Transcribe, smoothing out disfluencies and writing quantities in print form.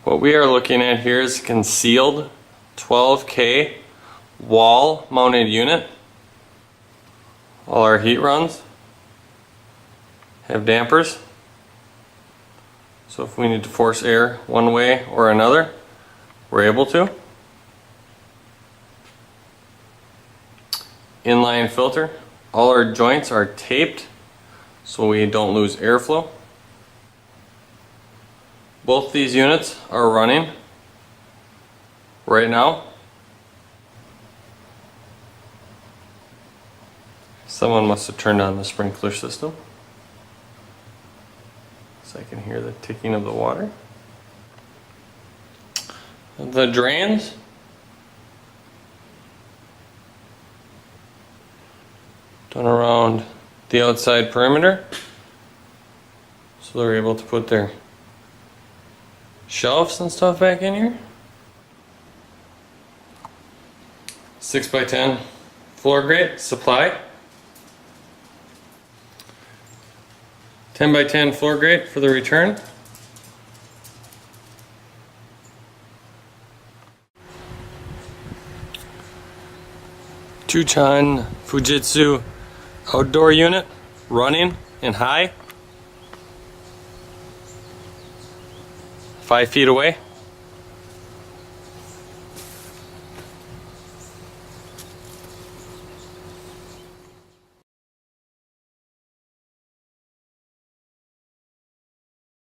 What we are looking at here is a concealed 12K wall mounted unit. All our heat runs have dampers, so if we need to force air one way or another, we're able to. Inline filter. All our joints are taped so we don't lose airflow. Both these units are running right now. Someone must have turned on the sprinkler system, so I can hear the ticking of the water. The drains, done around the outside perimeter, so they're able to put their shelves and stuff back in here. 6x10 floor grate supply. 10x10 floor grate for the return. Chuchan Fujitsu outdoor unit running and high. 5 feet away.